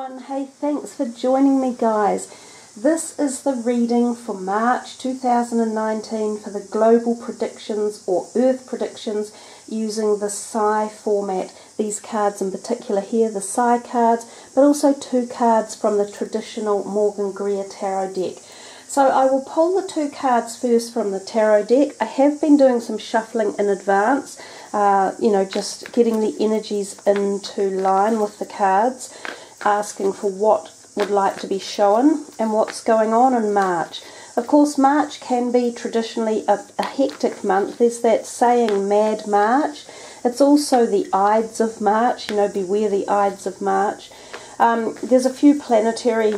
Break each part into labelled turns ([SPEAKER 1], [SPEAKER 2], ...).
[SPEAKER 1] everyone. Hey, thanks for joining me, guys. This is the reading for March 2019 for the global predictions or Earth predictions using the Psi format. These cards in particular here, the Psi cards, but also two cards from the traditional Morgan Greer tarot deck. So I will pull the two cards first from the tarot deck. I have been doing some shuffling in advance, just getting the energies into line with the cards, asking for what would like to be shown and what's going on in March. Of course, March can be traditionally a hectic month. There's that saying, Mad March. It's also the Ides of March, beware the Ides of March. There's a few planetary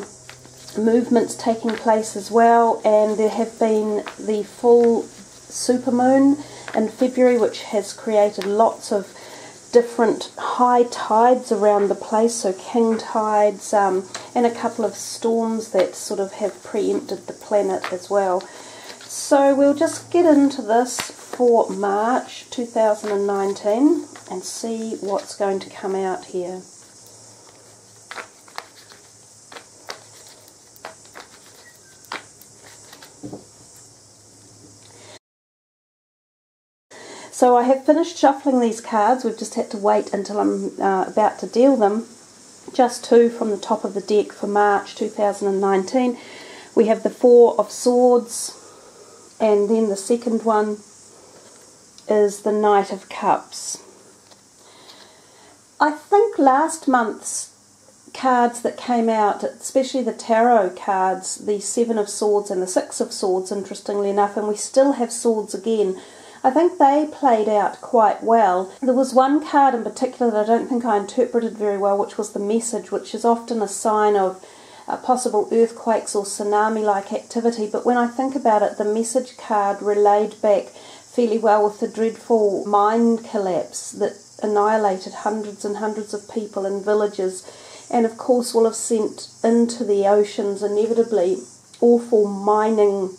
[SPEAKER 1] movements taking place as well, and there have been the full supermoon in February, which has created lots of different high tides around the place, so king tides, and a couple of storms that sort of have preempted the planet as well. So we'll just get into this for March 2019 and see what's going to come out here. So I have finished shuffling these cards. We've just had to wait until I'm about to deal them. Just two from the top of the deck for March 2019. We have the Four of Swords, and then the second one is the Knight of Cups. I think last month's cards that came out, especially the tarot cards, the Seven of Swords and the Six of Swords, interestingly enough, and we still have swords again, I think they played out quite well. There was one card in particular that I don't think I interpreted very well, which was the Message, which is often a sign of possible earthquakes or tsunami-like activity. But when I think about it, the Message card relayed back fairly well with the dreadful mine collapse that annihilated hundreds and hundreds of people and villages, and of course will have sent into the oceans inevitably awful mining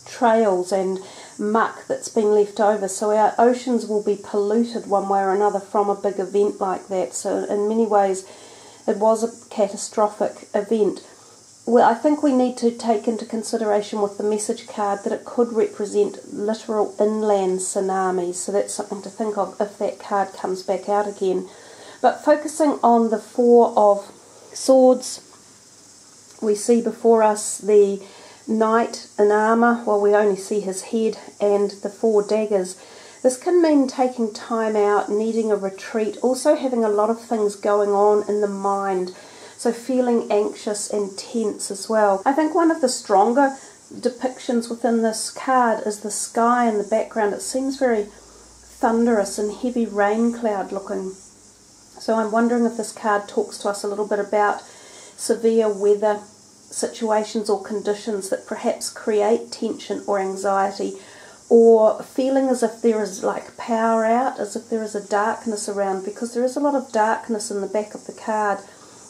[SPEAKER 1] trails and muck that's been left over, so our oceans will be polluted one way or another from a big event like that. So in many ways it was a catastrophic event. Well, I think we need to take into consideration with the Message card that it could represent literal inland tsunamis, so that's something to think of if that card comes back out again. But focusing on the Four of Swords, we see before us the Knight in armour, well, we only see his head, and the Four Daggers. This can mean taking time out, needing a retreat, also having a lot of things going on in the mind, so feeling anxious and tense as well. I think one of the stronger depictions within this card is the sky in the background. It seems very thunderous and heavy rain cloud looking. So I'm wondering if this card talks to us a little bit about severe weather situations or conditions that perhaps create tension or anxiety, or feeling as if there is like power out, as if there is a darkness around, because there is a lot of darkness in the back of the card.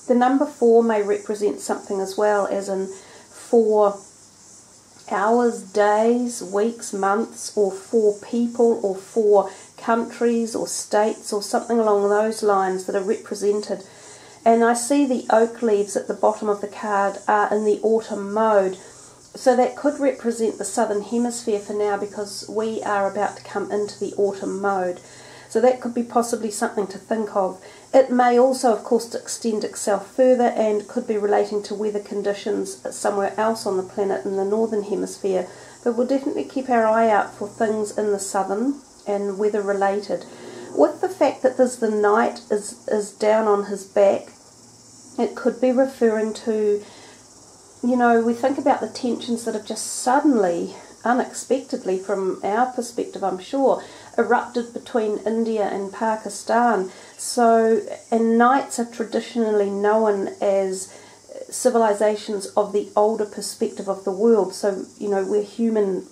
[SPEAKER 1] The number 4 may represent something as well, as in 4 hours, days, weeks, months, or 4 people, or 4 countries or states, or something along those lines that are represented. And I see the oak leaves at the bottom of the card are in the autumn mode. So that could represent the southern hemisphere for now, because we are about to come into the autumn mode. So that could be possibly something to think of. It may also, of course, extend itself further and could be relating to weather conditions somewhere else on the planet in the northern hemisphere. But we'll definitely keep our eye out for things in the southern and weather related. With the fact that there's the Knight is down on his back, it could be referring to, we think about the tensions that have just suddenly, unexpectedly from our perspective, I'm sure, erupted between India and Pakistan. So, and knights are traditionally known as civilizations of the older perspective of the world. So, where human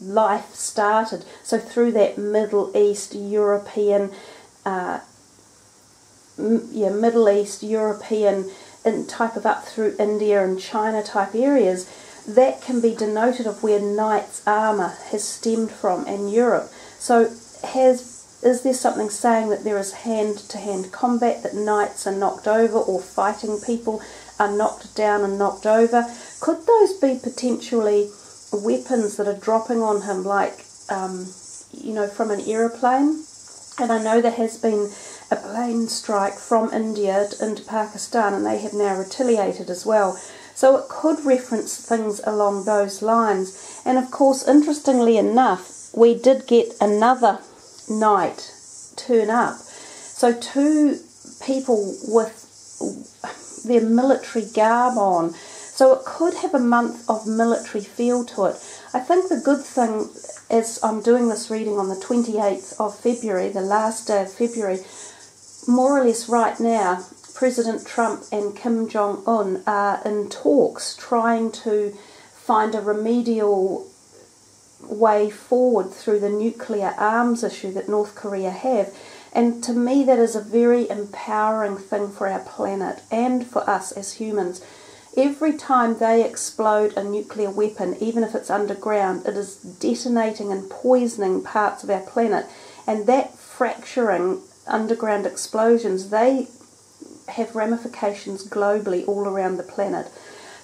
[SPEAKER 1] life started. So through that Middle East, European, and type of up through India and China type areas, that can be denoted of where knight's armour has stemmed from in Europe. So has Is there something saying that there is hand-to-hand combat, that knights are knocked over, or fighting people are knocked down and knocked over? Could those be potentially weapons that are dropping on him, like, you know, from an aeroplane? And I know there has been a plane strike from India into Pakistan, and they have now retaliated as well. So it could reference things along those lines. And of course, interestingly enough, we did get another knight turn up. So two people with their military garb on. So it could have a month of military feel to it. I think the good thing, as I'm doing this reading on the 28th of February, the last day of February, more or less right now, President Trump and Kim Jong-un are in talks trying to find a remedial way forward through the nuclear arms issue that North Korea have. And to me, that is a very empowering thing for our planet and for us as humans. Every time they explode a nuclear weapon, even if it's underground, it is detonating and poisoning parts of our planet. And that fracturing underground explosions, they have ramifications globally all around the planet.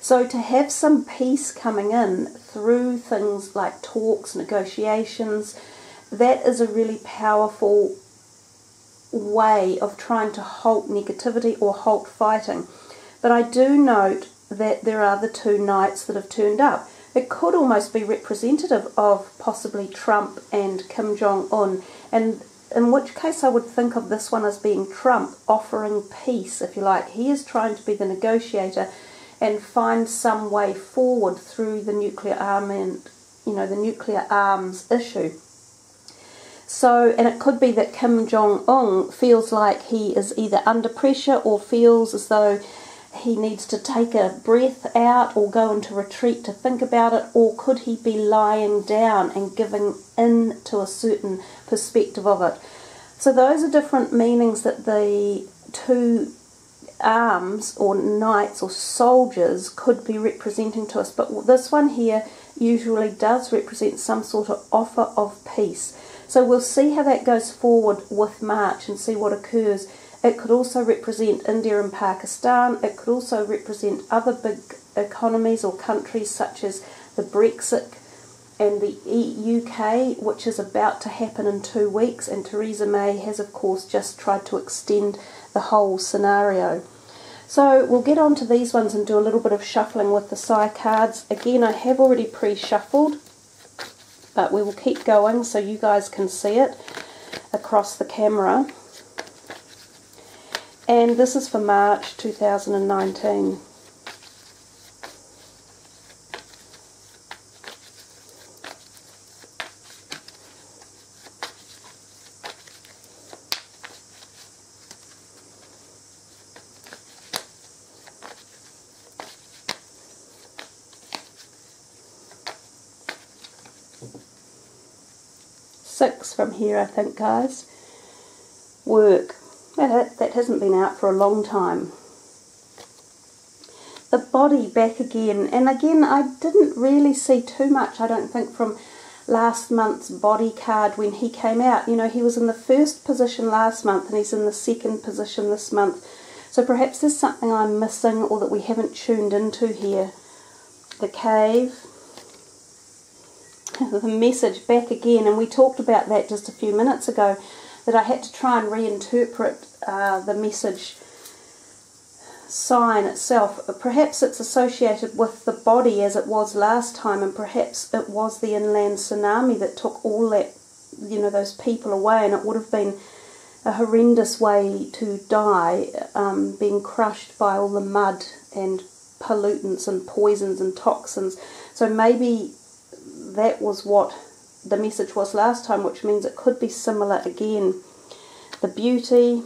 [SPEAKER 1] So to have some peace coming in through things like talks, negotiations, that is a really powerful way of trying to halt negativity or halt fighting. But I do note that there are the two knights that have turned up. It could almost be representative of possibly Trump and Kim Jong-un, and in which case I would think of this one as being Trump offering peace, if you like. He is trying to be the negotiator and find some way forward through the nuclear armament, you know, the nuclear arms issue. So, and it could be that Kim Jong-un feels like he is either under pressure or feels as though he needs to take a breath out or go into retreat to think about it, or could he be lying down and giving in to a certain perspective of it? So those are different meanings that the two arms or knights or soldiers could be representing to us. But this one here usually does represent some sort of offer of peace. So we'll see how that goes forward with March and see what occurs. It could also represent India and Pakistan. It could also represent other big economies or countries such as the Brexit and the UK, which is about to happen in 2 weeks. And Theresa May has, of course, just tried to extend the whole scenario. So we'll get on to these ones and do a little bit of shuffling with the Psi cards. Again, I have already pre-shuffled, but we will keep going so you guys can see it across the camera. And this is for March 2019. Six from here, I think, guys. Work. That hasn't been out for a long time. The body back again. And again, I didn't really see too much, I don't think, from last month's body card when he came out. You know, he was in the first position last month and he's in the second position this month. So perhaps there's something I'm missing or that we haven't tuned into here. The cave. The message back again. And we talked about that just a few minutes ago, that I had to try and reinterpret the message sign itself. Perhaps it's associated with the body as it was last time, and perhaps it was the inland tsunami that took all that, you know, those people away, and it would have been a horrendous way to die, being crushed by all the mud and pollutants and poisons and toxins. So maybe that was what the message was last time, which means it could be similar again. The beauty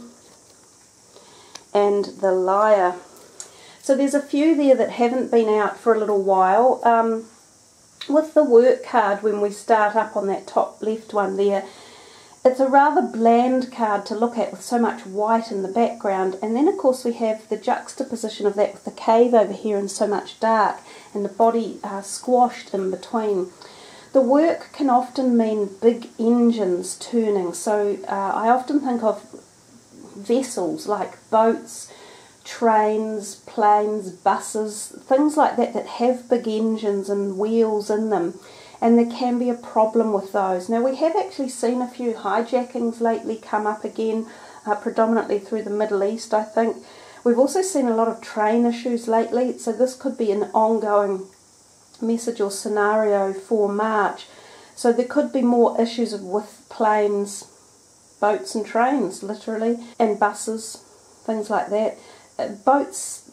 [SPEAKER 1] and the liar. So there's a few there that haven't been out for a little while. With the work card, when we start up on that top left one there, it's a rather bland card to look at with so much white in the background, and then of course we have the juxtaposition of that with the cave over here and so much dark, and the body squashed in between. The work can often mean big engines turning, so I often think of vessels like boats, trains, planes, buses, things like that that have big engines and wheels in them, and there can be a problem with those. Now, we have actually seen a few hijackings lately come up again, predominantly through the Middle East, I think. We've also seen a lot of train issues lately, so this could be an ongoing message or scenario for March. So there could be more issues with planes, boats and trains, literally, and buses, things like that. Boats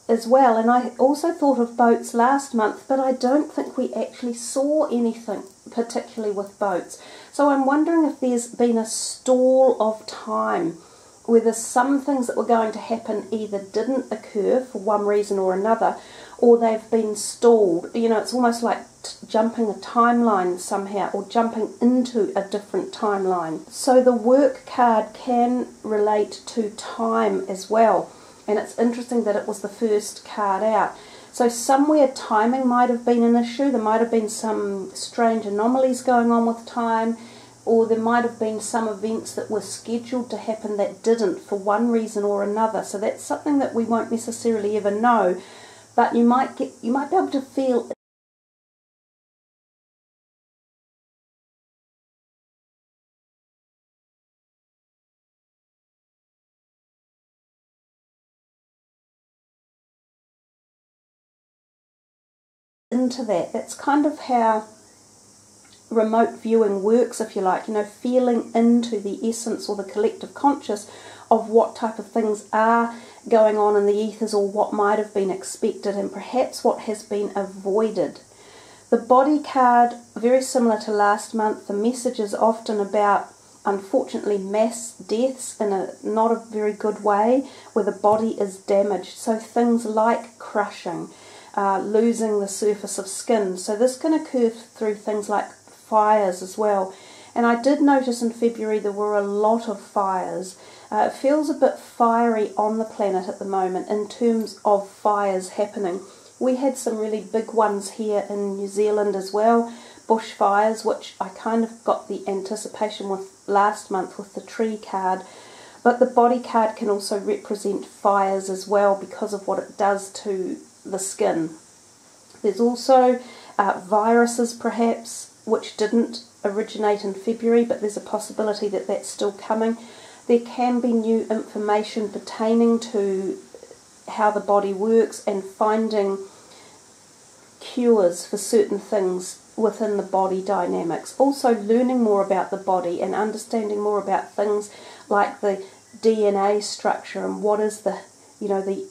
[SPEAKER 1] as well, and I also thought of boats last month, but I don't think we actually saw anything particularly with boats. So I'm wondering if there's been a stall of time, whether some things that were going to happen either didn't occur for one reason or another, or they've been stalled. You know, it's almost like jumping a timeline somehow, or jumping into a different timeline. So the work card can relate to time as well. And it's interesting that it was the first card out. So somewhere timing might have been an issue. There might have been some strange anomalies going on with time, or there might have been some events that were scheduled to happen that didn't for one reason or another. So that's something that we won't necessarily ever know, but you might be able to feel into that. That's kind of how remote viewing works, if you like, you know, feeling into the essence or the collective conscious of what type of things are going on in the ethers, or what might have been expected, and perhaps what has been avoided. The body card, very similar to last month. The message is often about, unfortunately, mass deaths in a not a very good way, where the body is damaged. So things like crushing, losing the surface of skin. So this can occur through things like fires as well. And I did notice in February there were a lot of fires. It feels a bit fiery on the planet at the moment in terms of fires happening. We had some really big ones here in New Zealand as well, bushfires, which I kind of got the anticipation with last month with the tree card. But the body card can also represent fires as well because of what it does to the skin. There's also viruses perhaps, which didn't originate in February, but there's a possibility that that's still coming. There can be new information pertaining to how the body works and finding cures for certain things within the body dynamics. Also learning more about the body and understanding more about things like the DNA structure and what is the, you know, the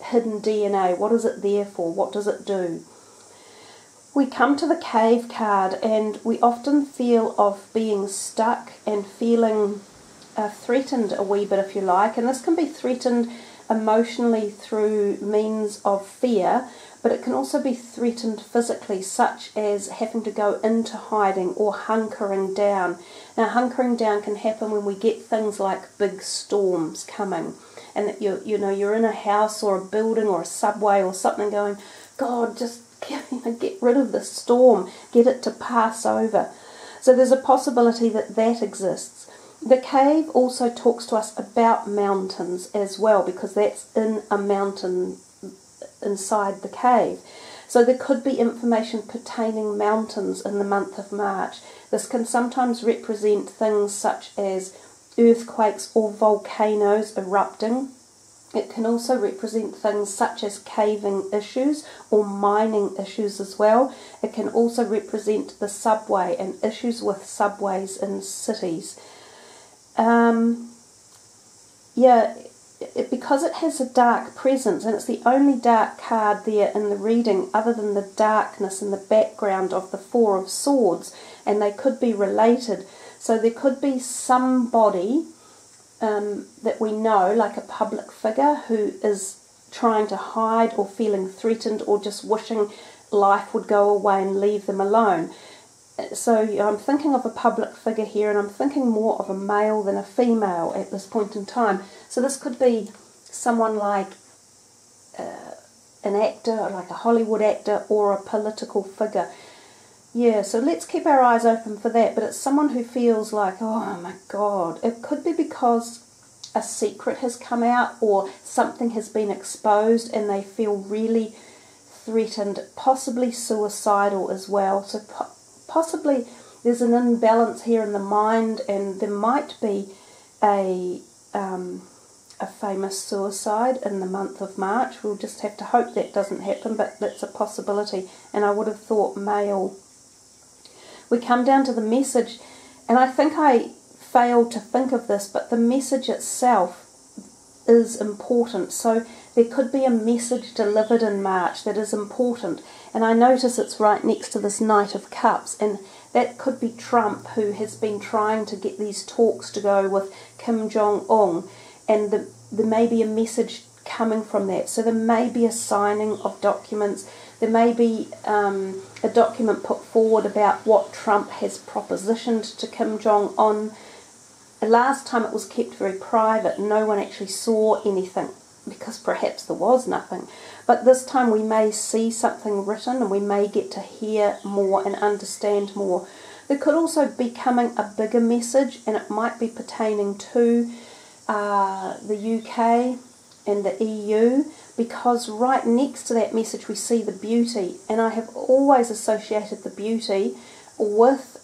[SPEAKER 1] hidden DNA, what is it there for, what does it do. We come to the cave card, and we often feel of being stuck and feeling threatened a wee bit, if you like, and this can be threatened emotionally through means of fear, but it can also be threatened physically, such as having to go into hiding or hunkering down. Now, hunkering down can happen when we get things like big storms coming, and that you're in a house or a building or a subway or something going, God, just get rid of the storm, get it to pass over. So there's a possibility that that exists. The cave also talks to us about mountains as well, because that's in a mountain inside the cave. So there could be information pertaining mountains in the month of March. This can sometimes represent things such as earthquakes or volcanoes erupting. It can also represent things such as caving issues or mining issues as well. It can also represent the subway and issues with subways in cities. Because it has a dark presence, and it's the only dark card there in the reading other than the darkness in the background of the Four of Swords, and they could be related. So there could be somebody that we know, like a public figure, who is trying to hide or feeling threatened or just wishing life would go away and leave them alone. So I'm thinking of a public figure here, and I'm thinking more of a male than a female at this point in time. So this could be someone like an actor, like a Hollywood actor, or a political figure. Yeah, so let's keep our eyes open for that. But it's someone who feels like, oh my God. It could be because a secret has come out or something has been exposed and they feel really threatened, possibly suicidal as well. So possibly there's an imbalance here in the mind, and there might be a famous suicide in the month of March. We'll just have to hope that doesn't happen, but that's a possibility. And I would have thought male. We come down to the message, and I think I failed to think of this, but the message itself is important. So there could be a message delivered in March that is important, and I notice it's right next to this Knight of Cups, and that could be Trump, who has been trying to get these talks to go with Kim Jong-un, and there may be a message coming from that. So there may be a signing of documents. There may be a document put forward about what Trump has propositioned to Kim Jong-un. Last time it was kept very private. No one actually saw anything because perhaps there was nothing. But this time we may see something written, and we may get to hear more and understand more. There could also be coming a bigger message, and it might be pertaining to the UK and the EU, because right next to that message we see the beauty, and I have always associated the beauty with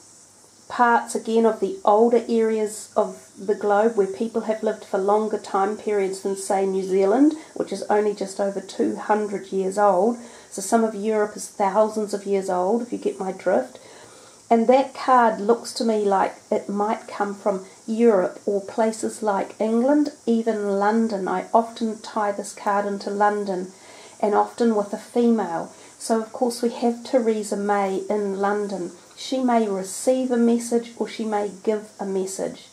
[SPEAKER 1] parts again of the older areas of the globe where people have lived for longer time periods than, say, New Zealand, which is only just over 200 years old. So some of Europe is thousands of years old, if you get my drift. And that card looks to me like it might come from Europe or places like England, even London. I often tie this card into London, and often with a female. So of course we have Theresa May in London. She may receive a message or she may give a message.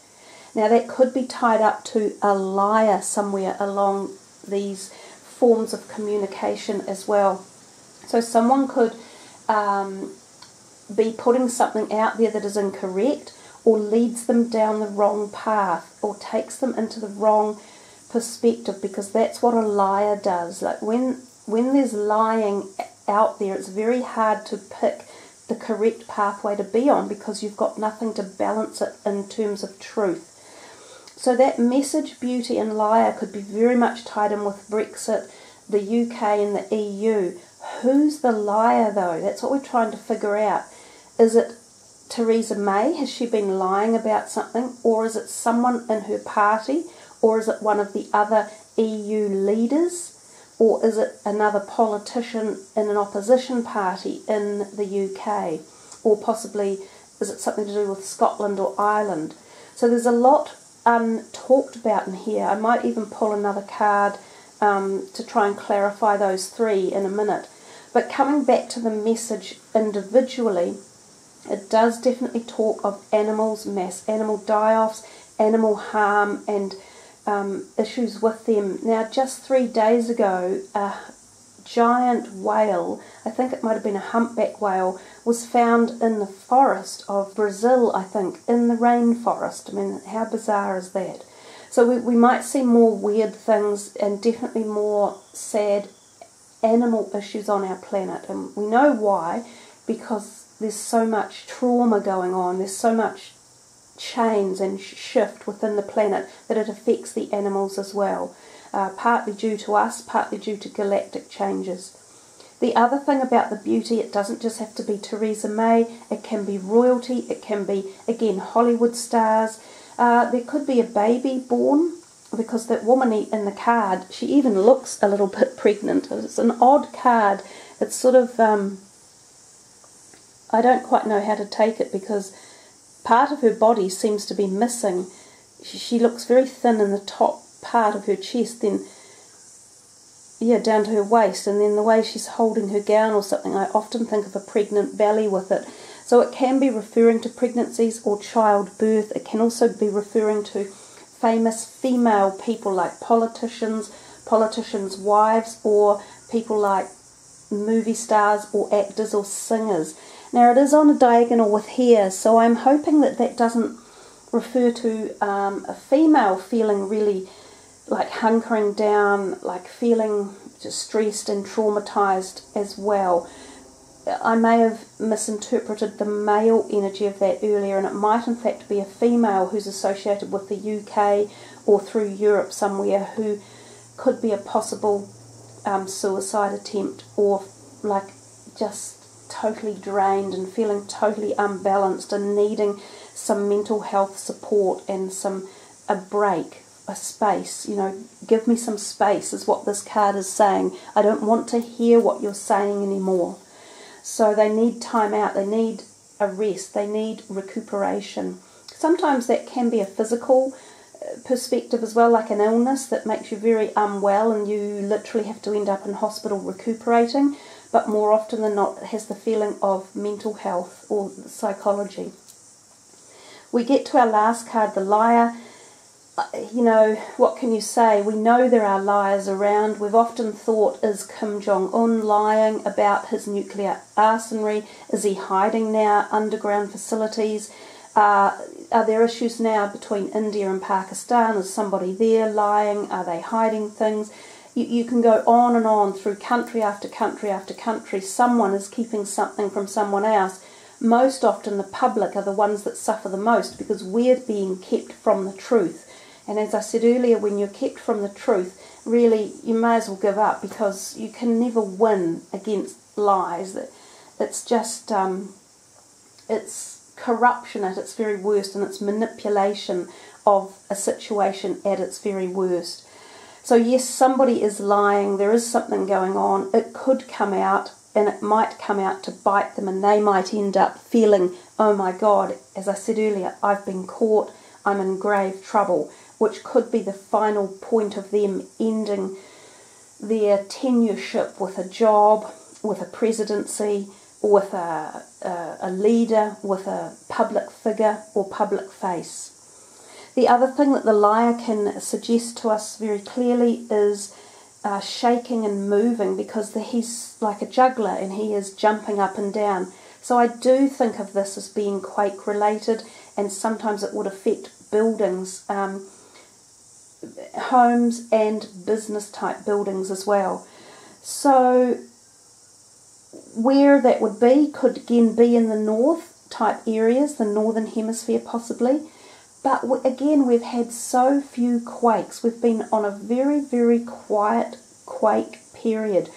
[SPEAKER 1] Now that could be tied up to a liar somewhere along these forms of communication as well. So someone could be putting something out there that is incorrect, or leads them down the wrong path, or takes them into the wrong perspective, because that's what a liar does. Like when there's lying out there, it's very hard to pick the correct pathway to be on, because you've got nothing to balance it in terms of truth. So that message, beauty and liar could be very much tied in with Brexit, the UK and the EU. Who's the liar though? That's what we're trying to figure out. Is it Theresa May? Has she been lying about something? Or is it someone in her party? Or is it one of the other EU leaders? Or is it another politician in an opposition party in the UK? Or possibly is it something to do with Scotland or Ireland? So there's a lot talked about in here. I might even pull another card to try and clarify those three in a minute. But coming back to the message individually, it does definitely talk of animals, mass animal die-offs, animal harm, and issues with them. Now, just 3 days ago, a giant whale, I think it might have been a humpback whale, was found in the forest of Brazil, I think, in the rainforest. I mean, how bizarre is that? So we might see more weird things, and definitely more sad animal issues on our planet. And we know why, because there's so much trauma going on, there's so much change and shift within the planet that it affects the animals as well, partly due to us, partly due to galactic changes. The other thing about the beauty, it doesn't just have to be Theresa May, it can be royalty, it can be, again, Hollywood stars. There could be a baby born, because that woman in the card, she even looks a little bit pregnant. It's an odd card. It's sort of, I don't quite know how to take it, because part of her body seems to be missing. She looks very thin in the top part of her chest, then down to her waist, and then the way she's holding her gown or something, I often think of a pregnant belly with it. So it can be referring to pregnancies or childbirth. It can also be referring to famous female people like politicians, politicians' wives, or people like movie stars or actors or singers. Now it is on a diagonal with hair, so I'm hoping that that doesn't refer to a female feeling really like hunkering down, like feeling just stressed and traumatized as well. I may have misinterpreted the male energy of that earlier, and it might in fact be a female who's associated with the UK or through Europe somewhere, who could be a possible suicide attempt, or like just totally drained and feeling totally unbalanced and needing some mental health support and a break, a space. You know, give me some space is what this card is saying. I don't want to hear what you're saying anymore. So they need time out, they need a rest, they need recuperation. Sometimes that can be a physical perspective as well, like an illness that makes you very unwell and you literally have to end up in hospital recuperating, but more often than not it has the feeling of mental health or psychology. We get to our last card, the Liar. You know, what can you say? We know there are liars around. We've often thought, is Kim Jong-un lying about his nuclear arsenal? Is he hiding now underground facilities? Are there issues now between India and Pakistan? Is somebody there lying? Are they hiding things? You can go on and on through country after country after country. Someone is keeping something from someone else. Most often the public are the ones that suffer the most because we're being kept from the truth. And as I said earlier, when you're kept from the truth, really you may as well give up, because you can never win against lies. It's just, it's corruption at its very worst, and it's manipulation of a situation at its very worst. So yes, somebody is lying, there is something going on, it could come out, and it might come out to bite them, and they might end up feeling, oh my God, as I said earlier, I've been caught, I'm in grave trouble, which could be the final point of them ending their tenureship with a job, with a presidency, with a leader, with a public figure or public face. The other thing that the liar can suggest to us very clearly is shaking and moving, because he's like a juggler and he is jumping up and down. So I do think of this as being quake related, and sometimes it would affect buildings, homes and business type buildings as well. So where that would be could again be in the north type areas, the northern hemisphere possibly. But again, we've had so few quakes. We've been on a very, very quiet quake period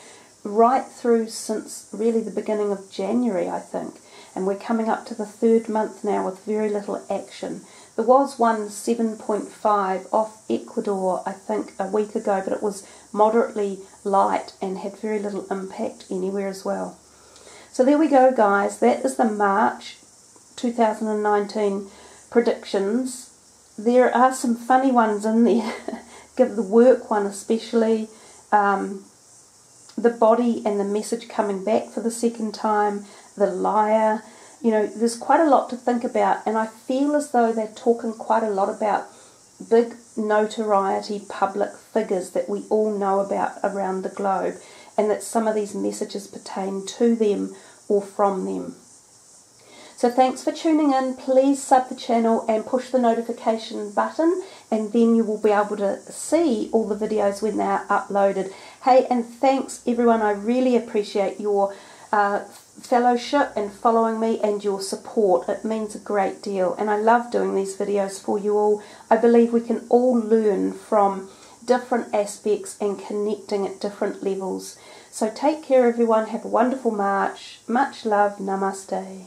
[SPEAKER 1] right through since really the beginning of January, I think. And we're coming up to the third month now with very little action. There was one 7.5 off Ecuador, I think, a week ago, but it was moderately light and had very little impact anywhere as well. So there we go, guys. That is the March 2019 predictions. There are some funny ones in there. Give the work one especially. The body and the message coming back for the second time. The liar. You know, there's quite a lot to think about, and I feel as though they're talking quite a lot about big notoriety public figures that we all know about around the globe, and that some of these messages pertain to them or from them. So thanks for tuning in. Please sub the channel and push the notification button, and then you will be able to see all the videos when they are uploaded. Hey, and thanks everyone. I really appreciate your fellowship and following me and your support. It means a great deal, and I love doing these videos for you all. I believe we can all learn from different aspects and connecting at different levels. So take care everyone, have a wonderful March. Much love, namaste.